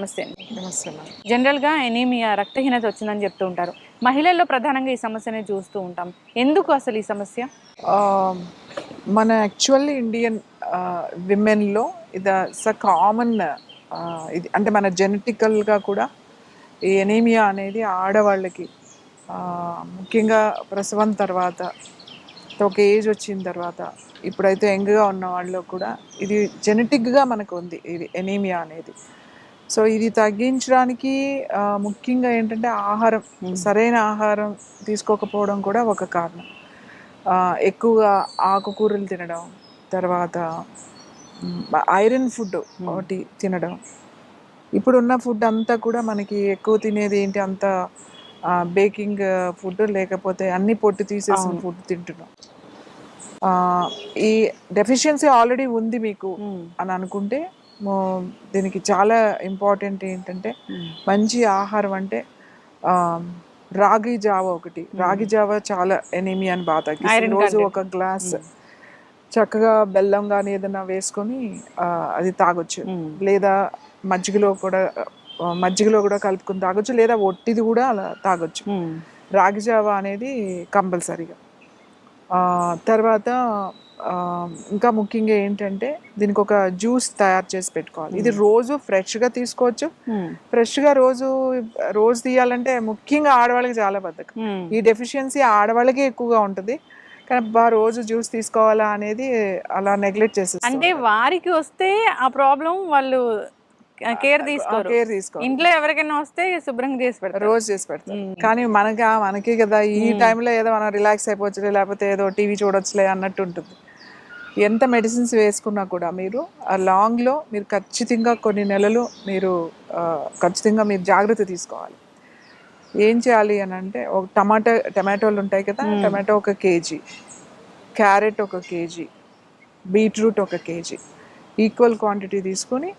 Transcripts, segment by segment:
నమస్తే అండి. నమస్తే మ్యామ్. జనరల్‌గా ఎనీమియా రక్తహీనత వచ్చిందని చెప్తూ ఉంటారు. మహిళల్లో ప్రధానంగా ఈ సమస్యని చూస్తూ ఉంటాం. ఎందుకు అసలు ఈ సమస్య? ఆహ్, మన యాక్చువల్లీ ఇండియన్ విమెన్‌లో ఇట్స్ కామన్ ఇది అంటే మన జెనెటికల్‌గా కూడా ఈ ఎనీమియా అనేది ఆడవాళ్ళకి ముఖ్యంగా ప్రసవం తర్వాత ఒక ఏజ్ వచ్చిన తర్వాత ఇప్పుడైతే యంగ్‌గా ఉన్న వాళ్ళలో కూడా ఇది జెనెటిక్‌గా మనకు ఉంది ఇది ఎనీమియా అనేది. సో ఇది తగ్గించడానికి ముఖ్యంగా ఏంటంటే ఆహారం, సరైన ఆహారం తీసుకోకపోవడం కూడా ఒక కారణం. ఎక్కువగా ఆకుకూరలు తినడం, తర్వాత ఐరన్ ఫుడ్ ఒకటి తినడం. ఇప్పుడున్న ఫుడ్ అంతా కూడా మనకి ఎక్కువ తినేది ఏంటి, అంత బేకింగ్ ఫుడ్, లేకపోతే అన్ని పొట్టు తీసేసిన ఫుడ్ తింటున్నాం. ఈ డెఫిషియన్సీ ఆల్రెడీ ఉంది మీకు అని అనుకుంటే దీనికి చాలా ఇంపార్టెంట్ ఏంటంటే మంచి ఆహారం. అంటే రాగి జావ ఒకటి, రాగి జావ చాలా ఎనీమియాని బాగా తగ్గిస్తుంది. రోజు ఒక గ్లాస్ చక్కగా బెల్లం కానీ ఏదైనా వేసుకొని అది తాగొచ్చు. లేదా మజ్జిగలో కూడా కలుపుకొని తాగొచ్చు, లేదా ఒట్టిది కూడా అలా తాగొచ్చు. రాగి జావ అనేది కంపల్సరీగా. తర్వాత ఇంకా ముఖ్యంగా ఏంటంటే దీనికి ఒక జ్యూస్ తయారు చేసి పెట్టుకోవాలి. ఇది రోజు ఫ్రెష్గా తీసుకోవచ్చు. ఫ్రెష్గా రోజు తీయాలంటే ముఖ్యంగా ఆడవాళ్ళకి చాలా బద్ధకం. ఈ డెఫిషియన్సీ ఆడవాళ్ళకి ఎక్కువగా ఉంటుంది. కానీ రోజు జ్యూస్ తీసుకోవాలా అనేది అలా నెగ్లెక్ట్ చేసేస్తారు. అంటే వారికి వస్తే ఆ ప్రాబ్లం వాళ్ళు కేర్ తీసుకోరు. ఇంట్లో ఎవరికైనా వస్తే శుభ్రంగా చేసి పెడతారు, రోజు చేసి పెడతారు. కానీ మనకి కదా ఈ టైంలో ఏదో మనం రిలాక్స్ అయిపోవచ్చులే, లేకపోతే ఏదో టీవీ చూడొచ్చులే అన్నట్టు ఉంటుంది. ఎంత మెడిసిన్స్ వేసుకున్నా కూడా మీరు ఆ లాంగ్లో మీరు ఖచ్చితంగా కొన్ని నెలలు మీరు ఖచ్చితంగా మీరు జాగ్రత్త తీసుకోవాలి. ఏం చేయాలి అని అంటే, ఒక టమాటోలు ఉంటాయి కదా, tomato 1 KG, carrot 1 KG, beetroot 1 KG, equal quantity తీసుకొని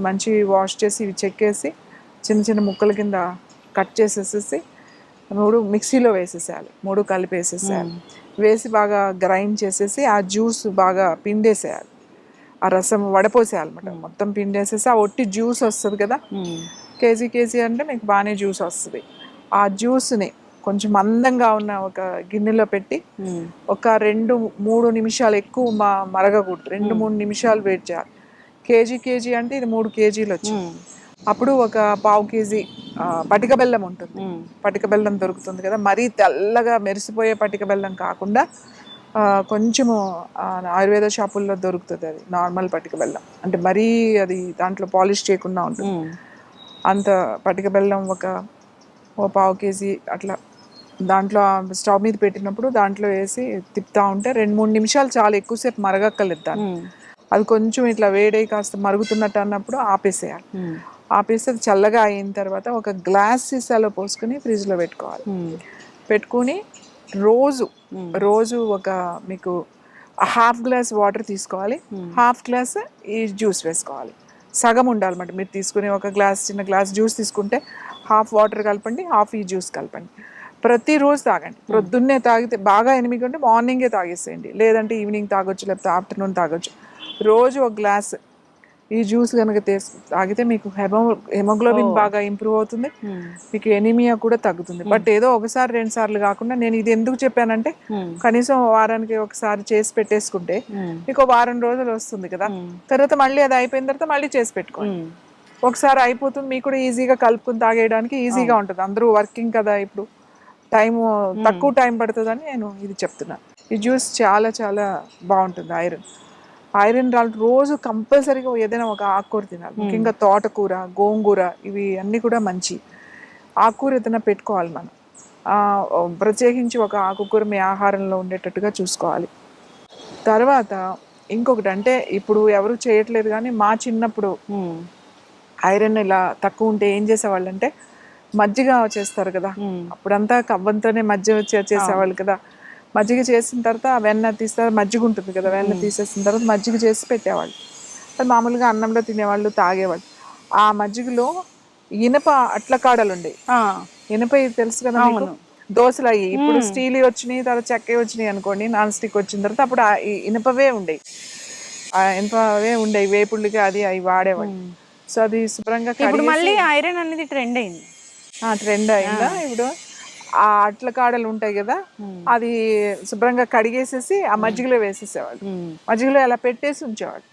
మంచి వాష్ చేసి ఇవి చెక్కేసి చిన్న చిన్న ముక్కల కింద కట్ చేసేసేసి 3 మిక్సీలో వేసేసేయాలి. 3 కలిపేసేసేయాలి. వేసి బాగా గ్రైండ్ చేసేసి ఆ జ్యూస్ బాగా పిండేసేయాలి. ఆ రసం వడపోసేయాలన్నమాట. మొత్తం పిండేసేసి ఆ ఒట్టి జ్యూస్ వస్తుంది కదా, కేజీ అంటే మీకు బాగానే జ్యూస్ వస్తుంది. ఆ జ్యూస్ని కొంచెం మందంగా ఉన్న ఒక గిన్నెలో పెట్టి ఒక 2-3 నిమిషాలు, ఎక్కువ మరగకూడదు, 2-3 నిమిషాలు వెయిట్ చేయాలి. కేజీ అంటే ఇది 3 కేజీలు వచ్చింది. అప్పుడు ఒక పావు కేజీ పటిక బెల్లం ఉంటుంది. పటిక బెల్లం దొరుకుతుంది కదా, మరీ తెల్లగా మెరిసిపోయే పటిక బెల్లం కాకుండా కొంచెము ఆయుర్వేద షాపుల్లో దొరుకుతుంది అది నార్మల్ పటిక బెల్లం. అంటే మరీ అది దాంట్లో పాలిష్ చేయకుండా ఉంటుంది. అంత పటిక బెల్లం ఒక పావు కేజీ అట్లా దాంట్లో స్టవ్ మీద పెట్టినప్పుడు దాంట్లో వేసి తిప్పుతూ ఉంటే 2-3 నిమిషాలు చాలా, ఎక్కువసేపు మరగక్కర్లేదు దాన్ని. అది కొంచెం ఇట్లా వేడై కాస్త మరుగుతున్నట్టు అన్నప్పుడు ఆపేసేయాలి. ఆపేసి అది చల్లగా అయిన తర్వాత ఒక గ్లాస్ సీసాలో పోసుకొని ఫ్రిడ్జ్లో పెట్టుకోవాలి. పెట్టుకుని రోజు ఒక మీకు హాఫ్ గ్లాస్ వాటర్ తీసుకోవాలి, హాఫ్ గ్లాస్ ఈ జ్యూస్ వేసుకోవాలి. సగం ఉండాలన్నమాట. మీరు తీసుకుని ఒక చిన్న గ్లాస్ జ్యూస్ తీసుకుంటే హాఫ్ వాటర్ కలపండి, హాఫ్ ఈ జ్యూస్ కలపండి. ప్రతిరోజు తాగండి. ప్రొద్దున్నే తాగితే బాగా ఎనిమిది ఉంటే మార్నింగే తాగేసేయండి, లేదంటే ఈవినింగ్ తాగొచ్చు, లేకపోతే ఆఫ్టర్నూన్ తాగొచ్చు. రోజు ఒక గ్లాస్ ఈ జ్యూస్ కనుక తాగితే మీకు హెమోగ్లోబిన్ బాగా ఇంప్రూవ్ అవుతుంది, మీకు ఎనీమియా కూడా తగ్గుతుంది. బట్ ఏదో 1-2 సార్లు కాకుండా, నేను ఇది ఎందుకు చెప్పానంటే కనీసం వారానికి ఒకసారి చేసి పెట్టేసుకుంటే మీకు వారం రోజులు వస్తుంది కదా, తర్వాత మళ్ళీ అది అయిపోయిన తర్వాత మళ్ళీ చేసి పెట్టుకోండి. ఒకసారి అయిపోతుంది, మీకు కూడా ఈజీగా కలుపుకుని తాగేయడానికి ఈజీగా ఉంటుంది. అందరూ వర్కింగ్ కదా, ఇప్పుడు తక్కువ టైం పడుతుందని నేను ఇది చెప్తున్నాను. ఈ జ్యూస్ చాలా చాలా బాగుంటుంది. ఐరన్ రోజు కంపల్సరీగా ఏదైనా ఒక ఆకుకూర తినాలి. ముఖ్యంగా తోటకూర, గోంగూర, ఇవి అన్నీ కూడా మంచి. ఆకుకూర ఏదైనా పెట్టుకోవాలి మనం. ప్రత్యేకించి ఒక ఆకుకూర మీ ఆహారంలో ఉండేటట్టుగా చూసుకోవాలి. తర్వాత ఇంకొకటి, అంటే ఇప్పుడు ఎవరు చేయట్లేదు కానీ మా చిన్నప్పుడు ఐరన్ ఇలా తక్కువ ఉంటే ఏం చేసేవాళ్ళు అంటే మజ్జిగ చేస్తారు కదా, అప్పుడంతా కవ్వంతోనే మజ్జిగ చేసేవాళ్ళు కదా. మజ్జిగ చేసిన తర్వాత వెన్న తీస్తారు, మజ్జిగ ఉంటుంది కదా, వెన్న తీసేసిన తర్వాత మజ్జిగ చేసి పెట్టేవాళ్ళు. అది మామూలుగా అన్నంలో తినేవాళ్ళు, తాగేవాళ్ళు. ఆ మజ్జిగలో ఇనప అట్ల కాడలు ఉండేవి. ఇనప తెలుసు కదా మీకు, దోశలు అయ్యి ఇప్పుడు స్టీల్ వచ్చినాయి, తర్వాత చెక్క వచ్చినాయి అనుకోండి, నాన్ స్టిక్ వచ్చిన తర్వాత అప్పుడు ఇనపవే ఉండేవి. వేపుళ్ళకి అవి వాడేవాళ్ళు. సో అది శుభ్రంగా ఇప్పుడు మళ్ళీ ఐరన్ అనేది ట్రెండ్ అయింది. ట్రెండ్ అయిందా ఇప్పుడు? ఆ అట్ల కాడలు ఉంటాయి కదా, అది శుభ్రంగా కడిగేసేసి ఆ మజ్జిగలో వేసేసేవాళ్ళు. మజ్జిగలో అలా పెట్టేసి ఉంచేవాళ్ళు.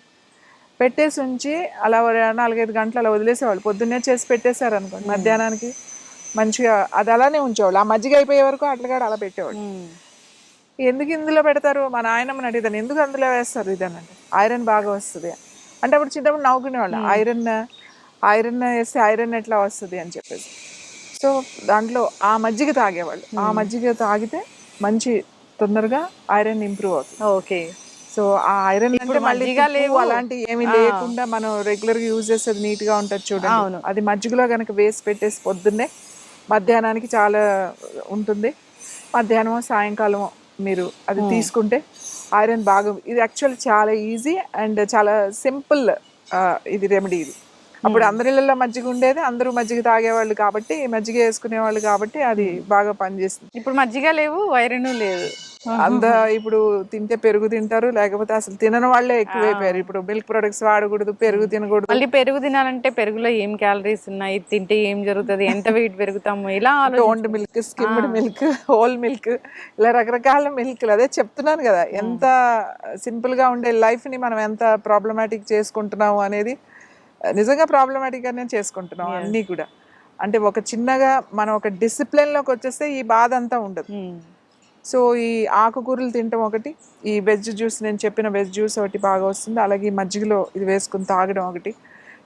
పెట్టేసి ఉంచి అలా 4-5 గంటలు అలా వదిలేసేవాళ్ళు. పొద్దున్నే చేసి పెట్టేశారు అనుకోండి, మధ్యాహ్నానికి మంచిగా అది అలానే ఉంచేవాళ్ళు. ఆ మజ్జిగ అయిపోయే వరకు అట్లకాడ అలా పెట్టేవాళ్ళు. ఎందుకు ఇందులో పెడతారు? మా నాయనమ్మని అడిగిదాను, ఎందుకు అందులో వేస్తారు ఇదనంటే, ఐరన్ బాగా వస్తుంది అంటే. అప్పుడు చిన్నప్పుడు నవ్వుకునేవాళ్ళు, ఐరన్ వేస్తే ఐరన్ ఎట్లా వస్తుంది అని చెప్పేసి. సో దాంట్లో ఆ మజ్జిగ తాగేవాళ్ళు. ఆ మజ్జిగ తాగితే మంచి తొందరగా ఐరన్ ఇంప్రూవ్ అవుతుంది. ఓకే. సో ఆ ఐరన్ అంటే మళ్ళీ అలాంటి ఏమీ లేకుండా మనం రెగ్యులర్ గా యూజ్ చేసేది నీట్ గా ఉంటుంది చూడండి, అది మజ్జిగలో కనుక వేసి పెట్టేసి పొద్దున్నే మధ్యాహ్నానికి చాలా ఉంటుంది. మధ్యాహ్నం సాయంకాలం మీరు అది తీసుకుంటే ఐరన్ బాగా, ఇది యాక్చువల్ చాలా ఈజీ అండ్ చాలా సింపుల్ ఇది రెమెడీ ఇది. అప్పుడు అందరిళ్ళల్లో మజ్జిగ ఉండేది, అందరూ మజ్జిగ తాగేవాళ్ళు కాబట్టి, మజ్జిగ వేసుకునేవాళ్ళు కాబట్టి అది బాగా పనిచేస్తుంది. ఇప్పుడు మజ్జిగ లేవు, ఐరన్ లేదు. ఇప్పుడు తింటే పెరుగు తింటారు, లేకపోతే అసలు తినని వాళ్ళే ఎక్కువైపోయారు. ఇప్పుడు మిల్క్ ప్రొడక్ట్స్ వాడకూడదు, పెరుగు తినకూడదు. మళ్ళీ పెరుగు తినాలంటే పెరుగులో ఏం క్యాలరీస్ ఉన్నాయి, తింటే ఏం జరుగుతుంది, ఎంత వెయిట్ పెరుగుతాము, ఇలా toned milk, skimmed milk, whole milk, ఇలా రకరకాల మిల్క్లు. అదే చెప్తున్నాను కదా, ఎంత సింపుల్ గా ఉండే లైఫ్ ని మనం ఎంత ప్రాబ్లమాటిక్ చేసుకుంటున్నాము అనేది. నిజంగా ప్రాబ్లమాటిక్ గానే చేసుకుంటున్నాం అన్నీ కూడా. అంటే ఒక చిన్నగా మనం ఒక డిసిప్లిన్ లోకి వచ్చేస్తే ఈ బాధ అంతా ఉండదు. సో ఈ ఆకుకూరలు తినటం ఒకటి, ఈ వెజ్ జ్యూస్, నేను చెప్పిన వెజ్ జ్యూస్ ఒకటి బాగా వస్తుంది. అలాగే ఈ మజ్జిగలో ఇది వేసుకుని తాగడం ఒకటి.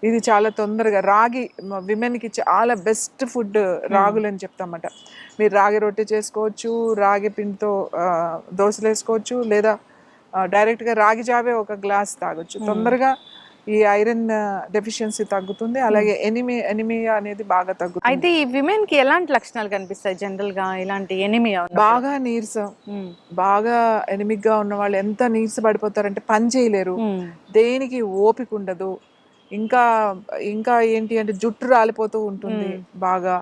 ఇది చాలా తొందరగా, రాగి విమెన్కి చాలా బెస్ట్ ఫుడ్ రాగులు అని చెప్తామట. మీరు రాగి రొట్టె చేసుకోవచ్చు, రాగి పిండితో దోశలు వేసుకోవచ్చు, లేదా డైరెక్ట్గా రాగి జావే ఒక గ్లాస్ తాగొచ్చు. తొందరగా ఈ ఐరన్ డెఫిషియన్సీ తగ్గుతుంది. అలాగే ఎనిమియా అనేది బాగా తగ్గుతుంది. అయితే ఈ విమెన్ కి ఎలాంటి లక్షణాలు కనిపిస్తాయి జనరల్ గా ఇలాంటి ఎనిమియా? బాగా నీరసం, బాగా ఎనిమిక్ గా ఉన్న వాళ్ళు ఎంత నీరస పడిపోతారంటే పని చేయలేరు, దేనికి ఓపిక ఉండదు. ఇంకా ఇంకా ఏంటి అంటే జుట్టు రాలిపోతూ ఉంటుంది బాగా.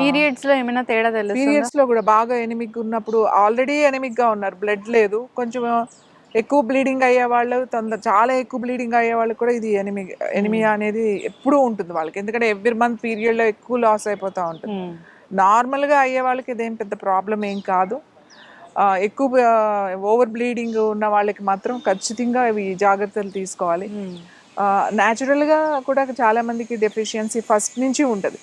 పీరియడ్స్ లో ఏమైనా తేడా తెలుసు? పీరియడ్స్ లో కూడా బాగా ఎనిమిక్ ఉన్నప్పుడు, ఆల్రెడీ ఎనిమిక్ గా ఉన్నారు, బ్లడ్ లేదు, కొంచెం ఎక్కువ బ్లీడింగ్ అయ్యే వాళ్ళు, చాలా ఎక్కువ బ్లీడింగ్ అయ్యే వాళ్ళు కూడా ఇది ఎనిమియా అనేది ఎప్పుడూ ఉంటుంది వాళ్ళకి. ఎందుకంటే ఎవ్రీ మంత్ పీరియడ్ లో ఎక్కువ లాస్ అయిపోతూ ఉంటుంది. నార్మల్ గా అయ్యే వాళ్ళకి ఇదేం పెద్ద ప్రాబ్లం ఏం కాదు. ఎక్కువ ఓవర్ బ్లీడింగ్ ఉన్న వాళ్ళకి మాత్రం ఖచ్చితంగా ఇవి జాగ్రత్తలు తీసుకోవాలి. న్యాచురల్ గా కూడా చాలా మందికి డెఫిషియన్సీ ఫస్ట్ నుంచి ఉంటుంది,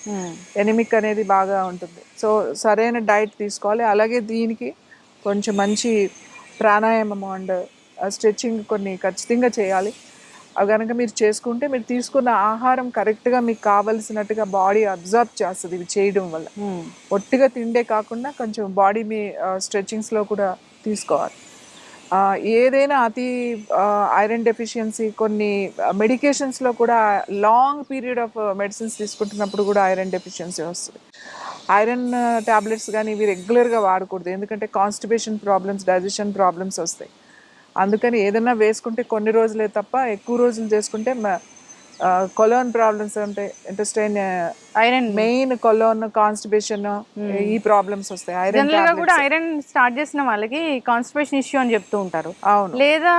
ఎనిమిక్ అనేది బాగా ఉంటుంది. సో సరైన డైట్ తీసుకోవాలి. అలాగే దీనికి కొంచెం మంచి ప్రాణాయామం అండ్ స్ట్రెచ్చింగ్ కొన్ని ఖచ్చితంగా చేయాలి. అవి కనుక మీరు చేసుకుంటే, మీరు తీసుకున్న ఆహారం కరెక్ట్గా మీకు కావలసినట్టుగా బాడీ అబ్జర్వ్ చేస్తుంది ఇవి చేయడం వల్ల. ఒట్టిగా తిండే కాకుండా కొంచెం బాడీ మీ స్ట్రెచ్చింగ్స్లో కూడా తీసుకోవాలి. ఏదైనా అతి ఐరన్ డెఫిషియన్సీ, కొన్ని మెడికేషన్స్లో కూడా లాంగ్ పీరియడ్ ఆఫ్ మెడిసిన్స్ తీసుకుంటున్నప్పుడు కూడా ఐరన్ డెఫిషియన్సీ వస్తుంది. ఐరన్ ట్యాబ్లెట్స్ కానీ ఇవి రెగ్యులర్గా వాడకూడదు, ఎందుకంటే కాన్స్టిపేషన్ ప్రాబ్లమ్స్, డైజెషన్ ప్రాబ్లమ్స్ వస్తాయి. అందుకని ఏదైనా వేసుకుంటే కొన్ని రోజులే తప్ప ఎక్కువ రోజులు చేసుకుంటే కొలోన్ ప్రాబ్లమ్స్ ఉంటాయి, intestine iron main colon, constipation, ఈ ప్రాబ్లమ్స్ వస్తాయి. ఐరన్ కూడా ఐరన్ స్టార్ట్ చేసిన వాళ్ళకి కాన్స్టిపేషన్ ఇష్యూ అని చెప్తూ ఉంటారు, అవును, లేదా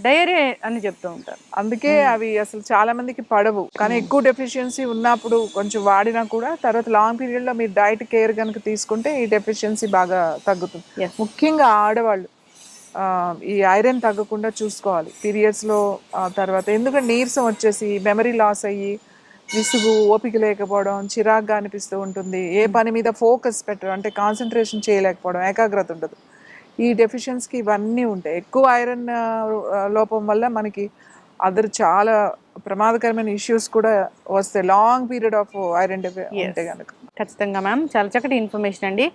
డయేరియా అని చెప్తూ ఉంటారు. అందుకే అవి అసలు చాలా మందికి పడవు. కానీ ఎక్కువ డెఫిషియన్సీ ఉన్నప్పుడు కొంచెం వాడినా కూడా తర్వాత లాంగ్ పీరియడ్ లో మీరు డైట్ కేర్ కనుక తీసుకుంటే ఈ డెఫిషియన్సీ బాగా తగ్గుతుంది. ముఖ్యంగా ఆడవాళ్ళు ఈ ఐరన్ తగ్గకుండా చూసుకోవాలి పీరియడ్స్లో. తర్వాత ఎందుకంటే నీరసం వచ్చేసి మెమరీ లాస్ అయ్యి, విసుగు, ఓపిక లేకపోవడం, చిరాగ్గా అనిపిస్తూ ఉంటుంది, ఏ పని మీద ఫోకస్ పెట్టడం అంటే కాన్సన్ట్రేషన్ చేయలేకపోవడం, ఏకాగ్రత ఉండదు. ఈ డెఫిషియన్సీకి ఇవన్నీ ఉంటాయి. ఎక్కువ ఐరన్ లోపం వల్ల మనకి చాలా ప్రమాదకరమైన ఇష్యూస్ కూడా వస్తాయి లాంగ్ పీరియడ్ ఆఫ్ ఐరన్ ఉంటే కనుక. ఖచ్చితంగా మ్యామ్, చాలా చక్కటి ఇన్ఫర్మేషన్ అండి.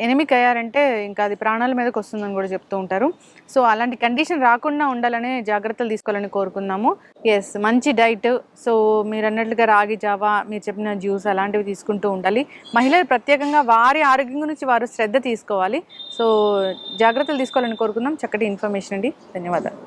ఎనిమిక్ అయ్యారంటే ఇంకా అది ప్రాణాల మీదకి వస్తుందని కూడా చెప్తూ ఉంటారు. సో అలాంటి కండిషన్ రాకుండా ఉండాలని జాగ్రత్తలు తీసుకోవాలని కోరుకుందాము. ఎస్, మంచి డైట్. సో మీరు అన్నట్లుగా రాగి జావా, మీరు చెప్పిన జ్యూస్ అలాంటివి తీసుకుంటూ ఉండాలి. మహిళలు ప్రత్యేకంగా వారి ఆరోగ్యం గురించి వారు శ్రద్ధ తీసుకోవాలి. సో జాగ్రత్తలు తీసుకోవాలని కోరుకుందాం. చక్కటి ఇన్ఫర్మేషన్ అండి, ధన్యవాదాలు.